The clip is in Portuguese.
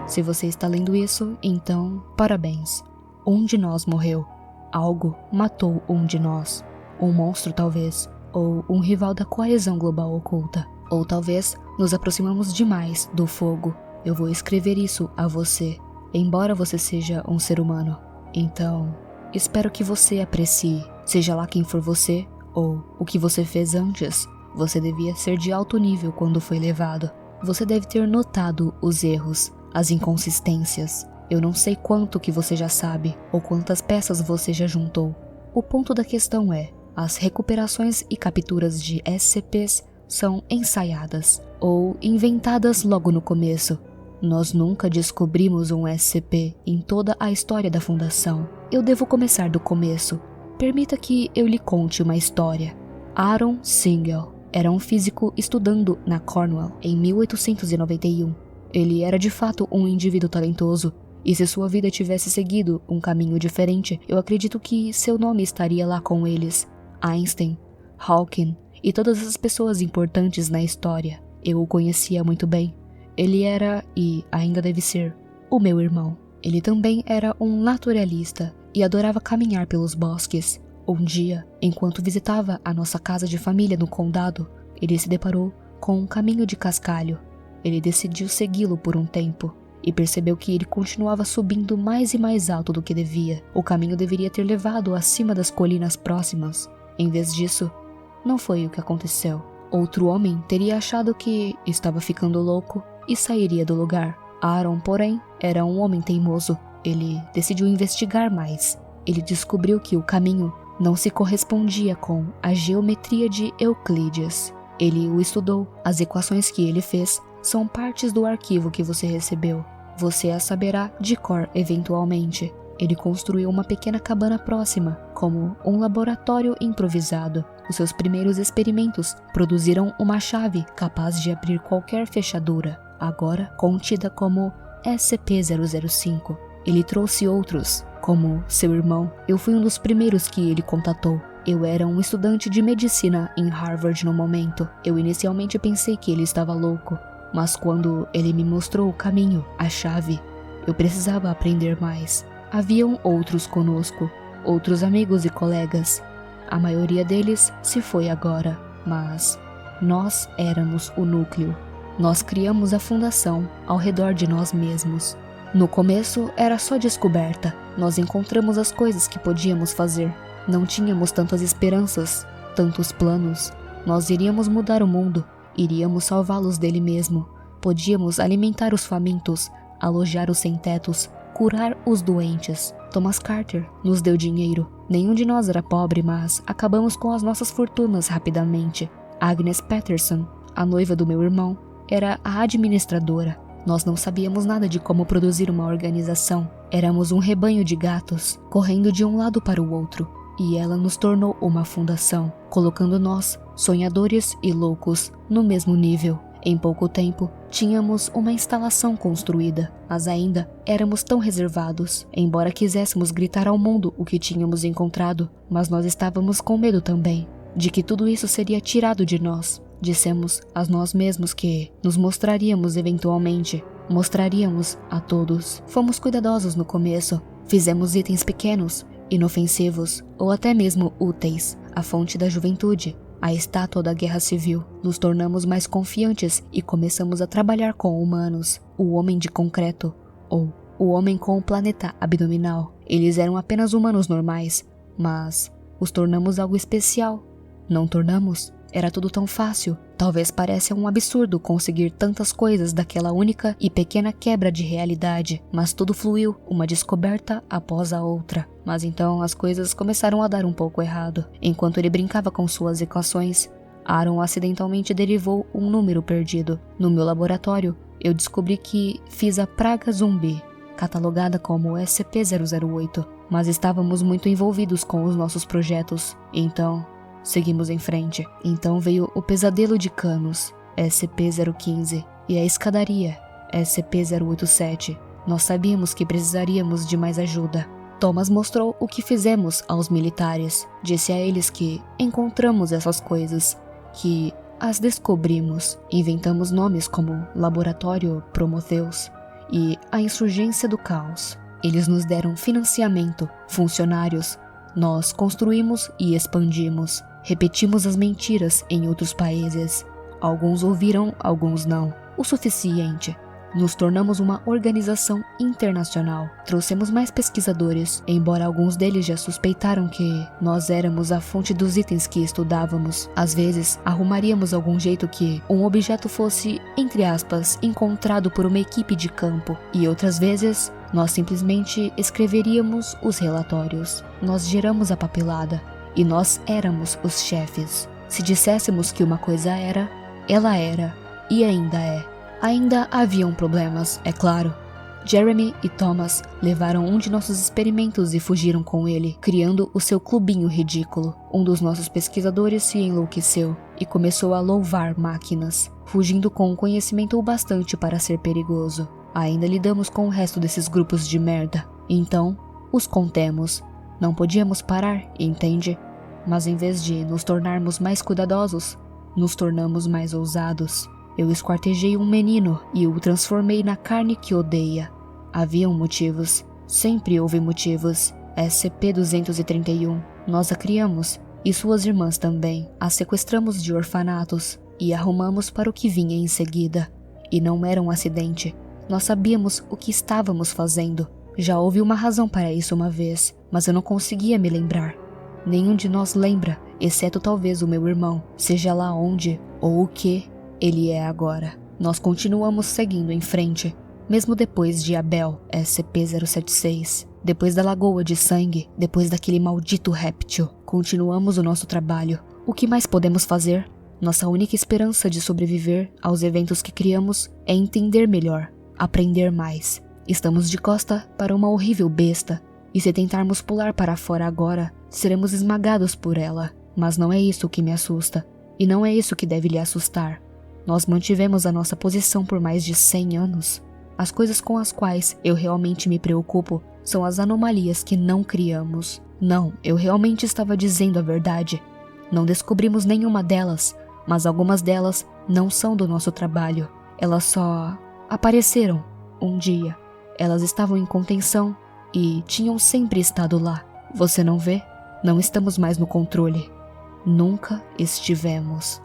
Se você está lendo isso, então, parabéns. Um de nós morreu. Algo matou um de nós. Um monstro, talvez. Ou um rival da coesão global oculta. Ou talvez nos aproximamos demais do fogo. Eu vou escrever isso a você, embora você seja um ser humano. Então, espero que você aprecie, seja lá quem for você, ou o que você fez antes. Você devia ser de alto nível quando foi levado. Você deve ter notado os erros, as inconsistências. Eu não sei quanto que você já sabe, ou quantas peças você já juntou. O ponto da questão é, as recuperações e capturas de SCPs são ensaiadas, ou inventadas logo no começo. Nós nunca descobrimos um SCP em toda a história da Fundação. Eu devo começar do começo. Permita que eu lhe conte uma história. Aaron Singel era um físico estudando na Cornell em 1891. Ele era de fato um indivíduo talentoso, e se sua vida tivesse seguido um caminho diferente, eu acredito que seu nome estaria lá com eles. Einstein, Hawking e todas as pessoas importantes na história. Eu o conhecia muito bem. Ele era, e ainda deve ser, o meu irmão. Ele também era um naturalista e adorava caminhar pelos bosques. Um dia, enquanto visitava a nossa casa de família no condado, ele se deparou com um caminho de cascalho. Ele decidiu segui-lo por um tempo e percebeu que ele continuava subindo mais e mais alto do que devia. O caminho deveria ter levado acima das colinas próximas. Em vez disso, não foi o que aconteceu. Outro homem teria achado que estava ficando louco e sairia do lugar. Aaron, porém, era um homem teimoso. Ele decidiu investigar mais. Ele descobriu que o caminho não se correspondia com a geometria de Euclides. Ele o estudou. As equações que ele fez são partes do arquivo que você recebeu. Você as saberá de cor eventualmente. Ele construiu uma pequena cabana próxima, como um laboratório improvisado. Os seus primeiros experimentos produziram uma chave capaz de abrir qualquer fechadura, agora contida como SCP-005. Ele trouxe outros, como seu irmão. Eu fui um dos primeiros que ele contatou. Eu era um estudante de medicina em Harvard no momento. Eu inicialmente pensei que ele estava louco, mas quando ele me mostrou o caminho, a chave, eu precisava aprender mais. Haviam outros conosco, outros amigos e colegas. A maioria deles se foi agora, mas nós éramos o núcleo. Nós criamos a fundação ao redor de nós mesmos. No começo era só descoberta. Nós encontramos as coisas que podíamos fazer. Não tínhamos tantas esperanças, tantos planos. Nós iríamos mudar o mundo, iríamos salvá-los dele mesmo. Podíamos alimentar os famintos, alojar os sem-tetos, curar os doentes. Thomas Carter nos deu dinheiro. Nenhum de nós era pobre, mas acabamos com as nossas fortunas rapidamente. Agnes Patterson, a noiva do meu irmão, era a administradora. Nós não sabíamos nada de como produzir uma organização. Éramos um rebanho de gatos, correndo de um lado para o outro. E ela nos tornou uma fundação, colocando nós, sonhadores e loucos, no mesmo nível. Em pouco tempo, tínhamos uma instalação construída, mas ainda éramos tão reservados, embora quiséssemos gritar ao mundo o que tínhamos encontrado, mas nós estávamos com medo também, de que tudo isso seria tirado de nós. Dissemos a nós mesmos que nos mostraríamos eventualmente, mostraríamos a todos. Fomos cuidadosos no começo, fizemos itens pequenos, inofensivos ou até mesmo úteis, a fonte da juventude, a estátua da guerra civil. Nos tornamos mais confiantes e começamos a trabalhar com humanos, o homem de concreto, ou o homem com o planeta abdominal. Eles eram apenas humanos normais, mas os tornamos algo especial. Não tornamos? Era tudo tão fácil. Talvez pareça um absurdo conseguir tantas coisas daquela única e pequena quebra de realidade, mas tudo fluiu, uma descoberta após a outra. Mas então as coisas começaram a dar um pouco errado. Enquanto ele brincava com suas equações, Aaron acidentalmente derivou um número perdido. No meu laboratório, eu descobri que fiz a praga zumbi, catalogada como SCP-008, mas estávamos muito envolvidos com os nossos projetos, então seguimos em frente. Então veio o pesadelo de canos, SCP-015, e a escadaria, SCP-087. Nós sabíamos que precisaríamos de mais ajuda. Thomas mostrou o que fizemos aos militares. Disse a eles que encontramos essas coisas, que as descobrimos. Inventamos nomes como Laboratório Prometheus e a insurgência do caos. Eles nos deram financiamento, funcionários. Nós construímos e expandimos. Repetimos as mentiras em outros países. Alguns ouviram, alguns não. O suficiente. Nos tornamos uma organização internacional. Trouxemos mais pesquisadores, embora alguns deles já suspeitaram que nós éramos a fonte dos itens que estudávamos. Às vezes, arrumaríamos algum jeito que um objeto fosse, entre aspas, encontrado por uma equipe de campo. E outras vezes, nós simplesmente escreveríamos os relatórios. Nós geramos a papelada. E nós éramos os chefes. Se disséssemos que uma coisa era, ela era e ainda é. Ainda haviam problemas, é claro. Jeremy e Thomas levaram um de nossos experimentos e fugiram com ele, criando o seu clubinho ridículo. Um dos nossos pesquisadores se enlouqueceu e começou a louvar máquinas, fugindo com um conhecimento o bastante para ser perigoso. Ainda lidamos com o resto desses grupos de merda. Então, os contemos. Não podíamos parar, entende? Mas em vez de nos tornarmos mais cuidadosos, nos tornamos mais ousados. Eu esquartejei um menino e o transformei na carne que odeia. Haviam motivos. Sempre houve motivos. SCP-231. Nós a criamos. E suas irmãs também. A sequestramos de orfanatos. E arrumamos para o que vinha em seguida. E não era um acidente. Nós sabíamos o que estávamos fazendo. Já houve uma razão para isso uma vez, mas eu não conseguia me lembrar. Nenhum de nós lembra, exceto talvez o meu irmão, seja lá onde ou o que ele é agora. Nós continuamos seguindo em frente, mesmo depois de Abel, SCP-076, depois da Lagoa de Sangue, depois daquele maldito réptil. Continuamos o nosso trabalho. O que mais podemos fazer? Nossa única esperança de sobreviver aos eventos que criamos é entender melhor, aprender mais. Estamos de costa para uma horrível besta, e se tentarmos pular para fora agora, seremos esmagados por ela. Mas não é isso que me assusta, e não é isso que deve lhe assustar. Nós mantivemos a nossa posição por mais de 100 anos. As coisas com as quais eu realmente me preocupo são as anomalias que não criamos. Não, eu realmente estava dizendo a verdade. Não descobrimos nenhuma delas, mas algumas delas não são do nosso trabalho. Elas só apareceram um dia. Elas estavam em contenção e tinham sempre estado lá. Você não vê? Não estamos mais no controle. Nunca estivemos.